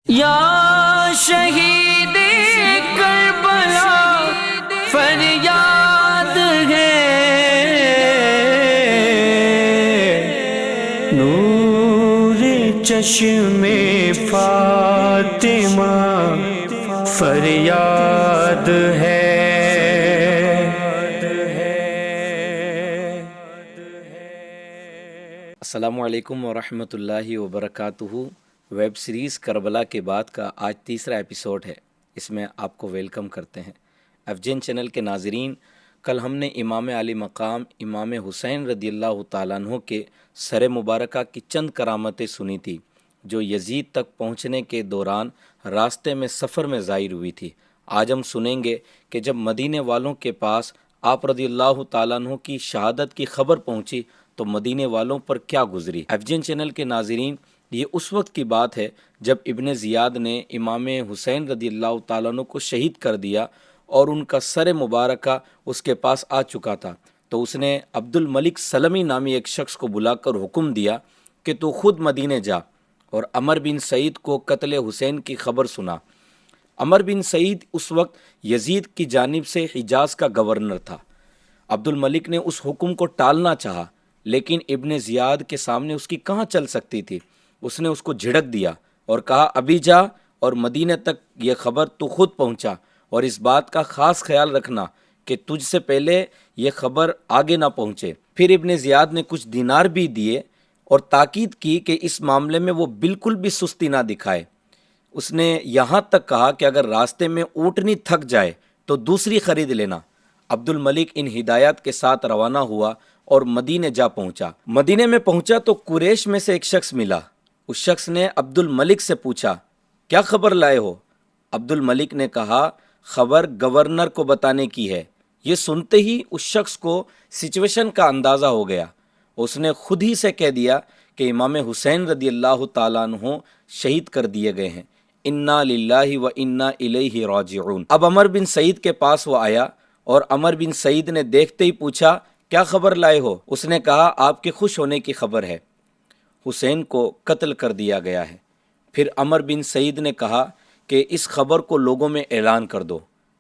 یا شہید کربلا فریاد ہے، نور چشم فاطمہ فریاد ہے۔ السلام علیکم ورحمۃ اللہ وبرکاتہ۔ ویب سیریز کربلا کے بعد کا آج تیسرا ایپیسوڈ ہے، اس میں آپ کو ویلکم کرتے ہیں۔ FGN چینل کے ناظرین، کل ہم نے امام علی مقام امام حسین رضی اللہ تعالیٰ عنہ کے سر مبارکہ کی چند کرامتیں سنی تھی، جو یزید تک پہنچنے کے دوران راستے میں سفر میں ظاہر ہوئی تھی۔ آج ہم سنیں گے کہ جب مدینے والوں کے پاس آپ رضی اللہ تعالیٰ عنہ کی شہادت کی خبر پہنچی تو مدینے والوں پر کیا گزری۔ FGN چینل کے ناظرین، یہ اس وقت کی بات ہے جب ابن زیاد نے امام حسین رضی اللہ تعالیٰ عنہ کو شہید کر دیا اور ان کا سر مبارکہ اس کے پاس آ چکا تھا، تو اس نے عبد الملک سلمی نامی ایک شخص کو بلا کر حکم دیا کہ تو خود مدینے جا اور عمر بن سعید کو قتل حسین کی خبر سنا۔ عمر بن سعید اس وقت یزید کی جانب سے حجاز کا گورنر تھا۔ عبد الملک نے اس حکم کو ٹالنا چاہا، لیکن ابن زیاد کے سامنے اس کی کہاں چل سکتی تھی۔ اس نے اس کو جھڑک دیا اور کہا ابھی جا اور مدینے تک یہ خبر تو خود پہنچا، اور اس بات کا خاص خیال رکھنا کہ تجھ سے پہلے یہ خبر آگے نہ پہنچے۔ پھر ابن زیاد نے کچھ دینار بھی دیے اور تاکید کی کہ اس معاملے میں وہ بالکل بھی سستی نہ دکھائے۔ اس نے یہاں تک کہا کہ اگر راستے میں اونٹنی تھک جائے تو دوسری خرید لینا۔ عبد الملک ان ہدایات کے ساتھ روانہ ہوا اور مدینے جا پہنچا۔ مدینے میں پہنچا تو قریش میں سے ایک شخص ملا۔ اس شخص نے عبد الملک سے پوچھا کیا خبر لائے ہو؟ عبد الملک نے کہا خبر گورنر کو بتانے کی ہے۔ یہ سنتے ہی اس شخص کو سچویشن کا اندازہ ہو گیا۔ اس نے خود ہی سے کہہ دیا کہ امام حسین رضی اللہ تعالیٰ عنہ شہید کر دیے گئے ہیں، انا للہ و انا الیہ راجعون۔ اب عمر بن سعید کے پاس وہ آیا اور عمر بن سعید نے دیکھتے ہی پوچھا کیا خبر لائے ہو؟ اس نے کہا آپ کے خوش ہونے کی خبر ہے، حسین کو قتل کر دیا گیا ہے۔ پھر عمر بن سعید نے کہا کہ اس خبر کو لوگوں میں اعلان کر دو۔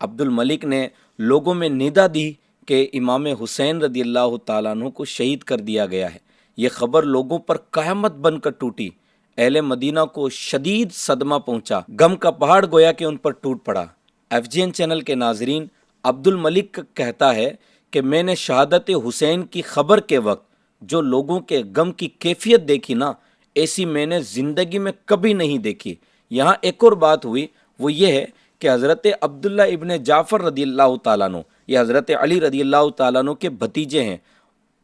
عبد الملک نے لوگوں میں ندا دی کہ امام حسین رضی اللہ تعالیٰ عنہ کو شہید کر دیا گیا ہے۔ یہ خبر لوگوں پر قیامت بن کر ٹوٹی۔ اہل مدینہ کو شدید صدمہ پہنچا، غم کا پہاڑ گویا کہ ان پر ٹوٹ پڑا۔ FGN چینل کے ناظرین، عبد الملک کہتا ہے کہ میں نے شہادت حسین کی خبر کے وقت جو لوگوں کے غم کی کیفیت دیکھی نا، ایسی میں نے زندگی میں کبھی نہیں دیکھی۔ یہاں ایک اور بات ہوئی، وہ یہ ہے کہ حضرت عبداللہ ابن جعفر رضی اللہ تعالیٰ عنہ، یہ حضرت علی رضی اللہ تعالیٰ عنہ کے بھتیجے ہیں،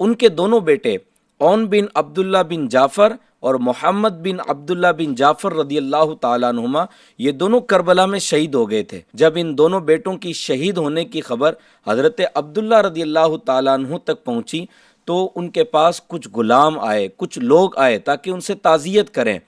ان کے دونوں بیٹے اون بن عبداللہ بن جعفر اور محمد بن عبداللہ بن جعفر رضی اللہ تعالیٰ عنہما، یہ دونوں کربلا میں شہید ہو گئے تھے۔ جب ان دونوں بیٹوں کی شہید ہونے کی خبر حضرت عبداللہ رضی اللہ تعالیٰ عنہ تک پہنچی تو ان کے پاس کچھ غلام آئے، کچھ لوگ آئے تاکہ ان سے تعزیت کریں۔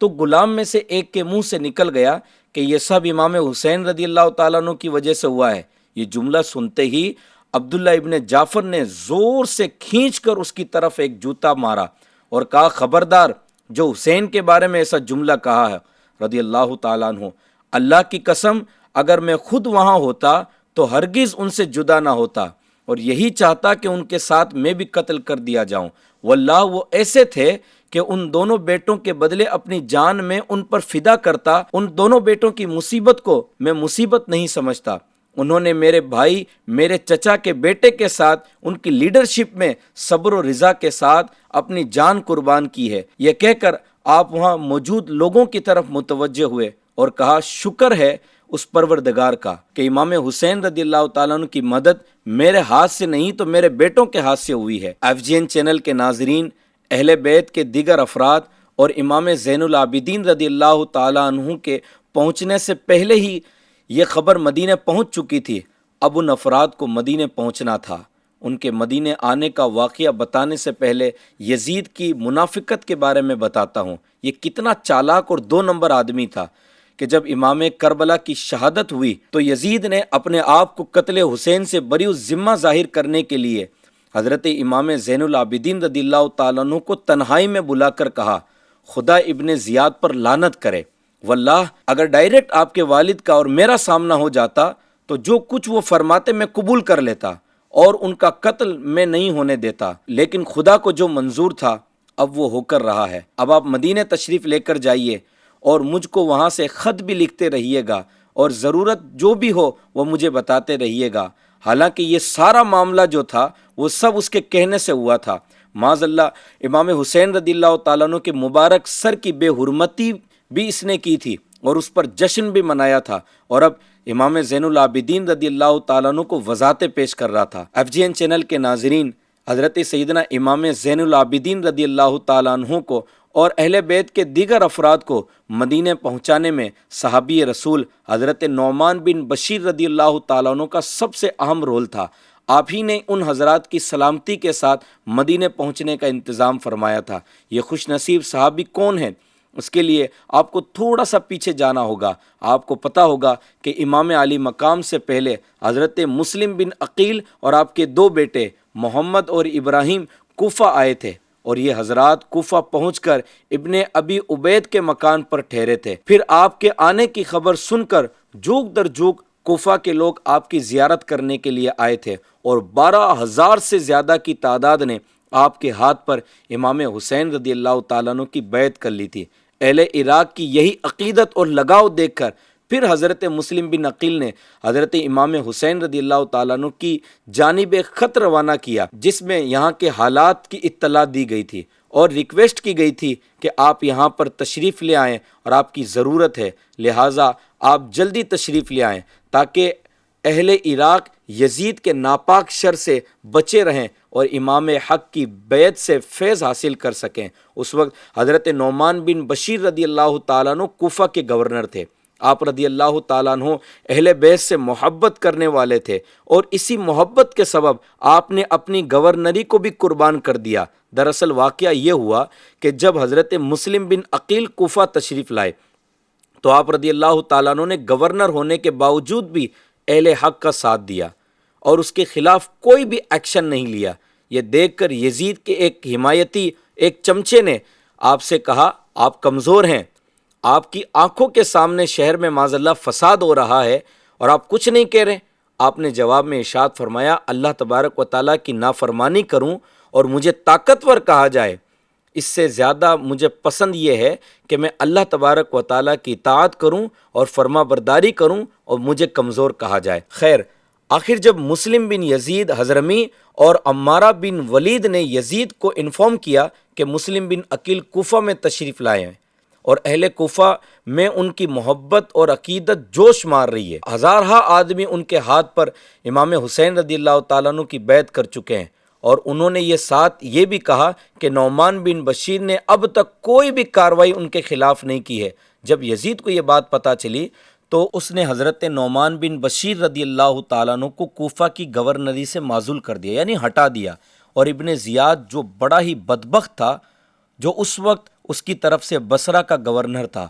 تو غلام میں سے ایک کے منہ سے نکل گیا کہ یہ سب امام حسین رضی اللہ تعالیٰ عنہ کی وجہ سے ہوا ہے۔ یہ جملہ سنتے ہی عبداللہ ابن جعفر نے زور سے کھینچ کر اس کی طرف ایک جوتا مارا اور کہا خبردار، جو حسین کے بارے میں ایسا جملہ کہا ہے رضی اللہ تعالیٰ عنہ، اللہ کی قسم اگر میں خود وہاں ہوتا تو ہرگز ان سے جدا نہ ہوتا اور یہی چاہتا کہ ان کے ساتھ میں بھی قتل کر دیا جاؤں۔ واللہ وہ ایسے تھے کہ ان دونوں بیٹوں کے بدلے اپنی جان میں ان پر فدا کرتا۔ ان دونوں بیٹوں کی مصیبت کو میں مصیبت نہیں سمجھتا۔ انہوں نے میرے بھائی، میرے چچا کے بیٹے کے ساتھ ان کی لیڈرشپ میں صبر و رضا کے ساتھ اپنی جان قربان کی ہے۔ یہ کہہ کر آپ وہاں موجود لوگوں کی طرف متوجہ ہوئے اور کہا شکر ہے اس پروردگار کا کہ امام حسین رضی اللہ تعالیٰ عنہ کی مدد میرے ہاتھ سے نہیں تو میرے بیٹوں کے ہاتھ سے ہوئی ہے۔ FGN چینل کے ناظرین، اہل بیت کے دیگر افراد اور امام زین العابدین رضی اللہ تعالیٰ عنہ کے پہنچنے سے پہلے ہی یہ خبر مدینے پہنچ چکی تھی۔ اب ان افراد کو مدینے پہنچنا تھا۔ ان کے مدینے آنے کا واقعہ بتانے سے پہلے یزید کی منافقت کے بارے میں بتاتا ہوں۔ یہ کتنا چالاک اور دو نمبر آدمی تھا کہ جب امام کربلا کی شہادت ہوئی تو یزید نے اپنے آپ کو قتل حسین سے بری الذمہ ظاہر کرنے کے لیے حضرت امام زین العابدین رضی اللہ تعالیٰ عنہ کو تنہائی میں بلا کر کہا خدا ابن زیاد پر لعنت کرے واللہ اگر ڈائریکٹ آپ کے والد کا اور میرا سامنا ہو جاتا تو جو کچھ وہ فرماتے میں قبول کر لیتا اور ان کا قتل میں نہیں ہونے دیتا، لیکن خدا کو جو منظور تھا اب وہ ہو کر رہا ہے۔ اب آپ مدینہ تشریف لے کر جائیے اور مجھ کو وہاں سے خط بھی لکھتے رہیے گا اور ضرورت جو بھی ہو وہ مجھے بتاتے رہیے گا۔ حالانکہ یہ سارا معاملہ جو تھا وہ سب اس کے کہنے سے ہوا تھا۔ معاذ اللہ امام حسین رضی اللہ تعالیٰ عنہ کے مبارک سر کی بے حرمتی بھی اس نے کی تھی اور اس پر جشن بھی منایا تھا، اور اب امام زین العابدین رضی اللہ تعالیٰ عنہ کو وضاحتیں پیش کر رہا تھا۔ FGN چینل کے ناظرین، حضرت سیدنا امام زین العابدین رضی اللہ تعالیٰ عنہ کو اور اہل بیت کے دیگر افراد کو مدینہ پہنچانے میں صحابی رسول حضرت نعمان بن بشیر رضی اللہ تعالیٰ عنہ کا سب سے اہم رول تھا۔ آپ ہی نے ان حضرات کی سلامتی کے ساتھ مدینہ پہنچنے کا انتظام فرمایا تھا۔ یہ خوش نصیب صحابی کون ہیں؟ اس کے لیے آپ کو تھوڑا سا پیچھے جانا ہوگا۔ آپ کو پتہ ہوگا کہ امام علی مقام سے پہلے حضرت مسلم بن عقیل اور آپ کے دو بیٹے محمد اور ابراہیم کوفہ آئے تھے، اور یہ حضرات کوفہ پہنچ کر ابن ابی عبید کے مکان پر ٹھہرے تھے۔ پھر آپ کے آنے کی خبر سن کر جوک در جوک کوفہ کے لوگ آپ کی زیارت کرنے کے لیے آئے تھے، اور 12,000 سے زیادہ کی تعداد نے آپ کے ہاتھ پر امام حسین رضی اللہ تعالیٰ عنہ کی بیعت کر لی تھی۔ اہل عراق کی یہی عقیدت اور لگاؤ دیکھ کر پھر حضرت مسلم بن عقیل نے حضرت امام حسین رضی اللہ تعالیٰ عنہ کی جانب خط روانہ کیا، جس میں یہاں کے حالات کی اطلاع دی گئی تھی اور ریکویسٹ کی گئی تھی کہ آپ یہاں پر تشریف لے آئیں اور آپ کی ضرورت ہے، لہٰذا آپ جلدی تشریف لے آئیں تاکہ اہل عراق یزید کے ناپاک شر سے بچے رہیں اور امام حق کی بیعت سے فیض حاصل کر سکیں۔ اس وقت حضرت نعمان بن بشیر رضی اللہ تعالیٰ عنہ کوفہ کے گورنر تھے۔ آپ رضی اللہ تعالیٰ عنہ اہل بیت سے محبت کرنے والے تھے، اور اسی محبت کے سبب آپ نے اپنی گورنری کو بھی قربان کر دیا۔ دراصل واقعہ یہ ہوا کہ جب حضرت مسلم بن عقیل کوفہ تشریف لائے تو آپ رضی اللہ تعالیٰ عنہ نے گورنر ہونے کے باوجود بھی اہل حق کا ساتھ دیا اور اس کے خلاف کوئی بھی ایکشن نہیں لیا۔ یہ دیکھ کر یزید کے ایک حمایتی، ایک چمچے نے آپ سے کہا، آپ کمزور ہیں، آپ کی آنکھوں کے سامنے شہر میں معاذ اللہ فساد ہو رہا ہے اور آپ کچھ نہیں کہہ رہے۔ آپ نے جواب میں ارشاد فرمایا، اللہ تبارک و تعالیٰ کی نافرمانی کروں اور مجھے طاقتور کہا جائے، اس سے زیادہ مجھے پسند یہ ہے کہ میں اللہ تبارک و تعالیٰ کی اطاعت کروں اور فرما برداری کروں اور مجھے کمزور کہا جائے۔ خیر، آخر جب مسلم بن یزید حضرمی اور عمارہ بن ولید نے یزید کو انفارم کیا کہ مسلم بن عقیل کوفہ میں تشریف لائے ہیں اور اہل کوفہ میں ان کی محبت اور عقیدت جوش مار رہی ہے، ہزارہا آدمی ان کے ہاتھ پر امام حسین رضی اللہ تعالیٰ عنہ کی بیعت کر چکے ہیں، اور انہوں نے یہ ساتھ یہ بھی کہا کہ نعمان بن بشیر نے اب تک کوئی بھی کارروائی ان کے خلاف نہیں کی ہے۔ جب یزید کو یہ بات پتہ چلی تو اس نے حضرت نعمان بن بشیر رضی اللہ تعالیٰ عنہ کو کوفہ کی گورنری سے معزول کر دیا، یعنی ہٹا دیا، اور ابن زیاد جو بڑا ہی بدبخت تھا، جو اس وقت اس کی طرف سے بصرہ کا گورنر تھا،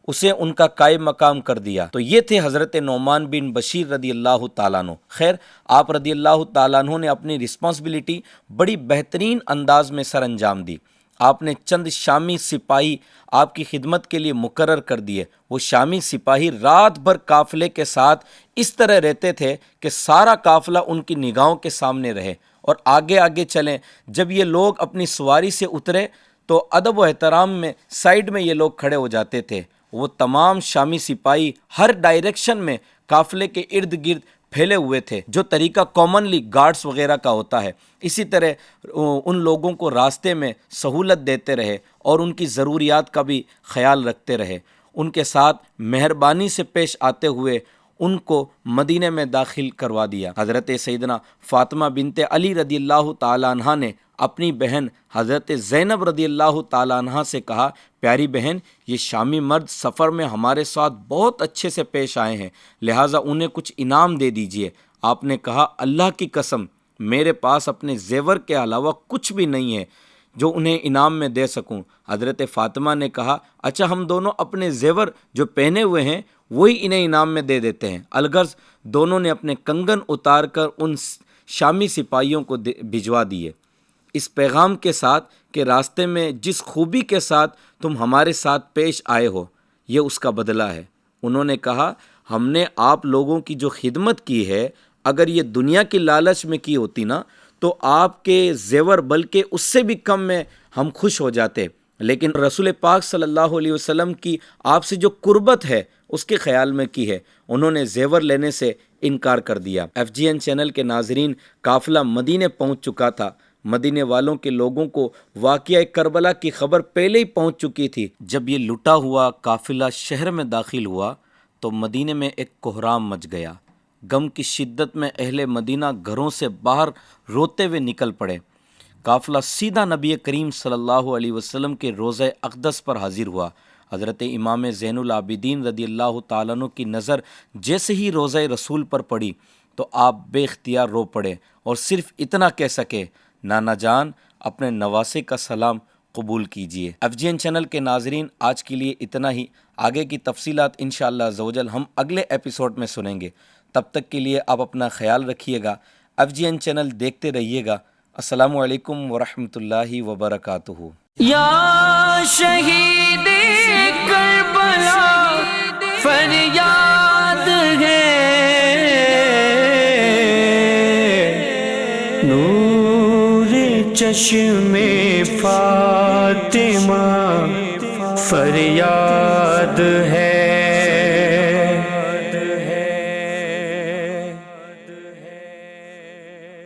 اسے ان کا قائم مقام کر دیا۔ تو یہ تھے حضرت نعمان بن بشیر رضی اللہ تعالیٰ عنہ۔ خیر، آپ رضی اللہ تعالیٰ عنہ نے اپنی رسپانسبلٹی بڑی بہترین انداز میں سر انجام دی۔ آپ نے چند شامی سپاہی آپ کی خدمت کے لیے مقرر کر دیے۔ وہ شامی سپاہی رات بھر قافلے کے ساتھ اس طرح رہتے تھے کہ سارا قافلہ ان کی نگاہوں کے سامنے رہے اور آگے آگے چلیں۔ جب یہ لوگ اپنی سواری سے اترے تو ادب و احترام میں سائیڈ میں یہ لوگ کھڑے ہو جاتے تھے۔ وہ تمام شامی سپاہی ہر ڈائریکشن میں قافلے کے ارد گرد پھیلے ہوئے تھے، جو طریقہ کامنلی گارڈز وغیرہ کا ہوتا ہے۔ اسی طرح ان لوگوں کو راستے میں سہولت دیتے رہے اور ان کی ضروریات کا بھی خیال رکھتے رہے۔ ان کے ساتھ مہربانی سے پیش آتے ہوئے ان کو مدینہ میں داخل کروا دیا۔ حضرت سیدنا فاطمہ بنت علی رضی اللہ تعالیٰ عنہ نے اپنی بہن حضرت زینب رضی اللہ تعالیٰ عنہ سے کہا، پیاری بہن، یہ شامی مرد سفر میں ہمارے ساتھ بہت اچھے سے پیش آئے ہیں، لہٰذا انہیں کچھ انعام دے دیجئے۔ آپ نے کہا، اللہ کی قسم، میرے پاس اپنے زیور کے علاوہ کچھ بھی نہیں ہے جو انہیں انعام میں دے سکوں۔ حضرت فاطمہ نے کہا، اچھا، ہم دونوں اپنے زیور جو پہنے ہوئے ہیں وہی انہیں انعام میں دے دیتے ہیں۔ الغرض دونوں نے اپنے کنگن اتار کر ان شامی سپاہیوں کو بھجوا دیے، اس پیغام کے ساتھ کہ راستے میں جس خوبی کے ساتھ تم ہمارے ساتھ پیش آئے ہو، یہ اس کا بدلہ ہے۔ انہوں نے کہا ہم نے آپ لوگوں کی جو خدمت کی ہے اگر یہ دنیا کی لالچ میں کی ہوتی نا تو آپ کے زیور بلکہ اس سے بھی کم میں ہم خوش ہو جاتے، لیکن رسول پاک صلی اللہ علیہ وسلم کی آپ سے جو قربت ہے اس کے خیال میں کی ہے، انہوں نے زیور لینے سے انکار کر دیا۔ FGN چینل کے ناظرین، قافلہ مدینے پہنچ چکا تھا۔ مدینے والوں کے لوگوں کو واقعہ کربلا کی خبر پہلے ہی پہنچ چکی تھی۔ جب یہ لٹا ہوا قافلہ شہر میں داخل ہوا تو مدینے میں ایک کوہرام مچ گیا۔ غم کی شدت میں اہل مدینہ گھروں سے باہر روتے ہوئے نکل پڑے۔ قافلہ سیدھا نبی کریم صلی اللہ علیہ وسلم کے روضہ اقدس پر حاضر ہوا۔ حضرت امام زین العابدین رضی اللہ تعالیٰ عنہ کی نظر جیسے ہی روضہ رسول پر پڑی تو آپ بے اختیار رو پڑے اور صرف اتنا کہہ سکے، نانا جان اپنے نواسے کا سلام قبول کیجئے۔ FGN چینل کے ناظرین، آج کے لیے اتنا ہی۔ آگے کی تفصیلات انشاءاللہ عزوجل ہم اگلے ایپیسوڈ میں سنیں گے۔ تب تک کے لیے آپ اپنا خیال رکھیے گا۔ FGN چینل دیکھتے رہیے گا۔ السلام علیکم ورحمۃ اللہ وبرکاتہ۔ یا شہید کربلا فریاد ہے، نور چشم فاطمہ فریاد ہے۔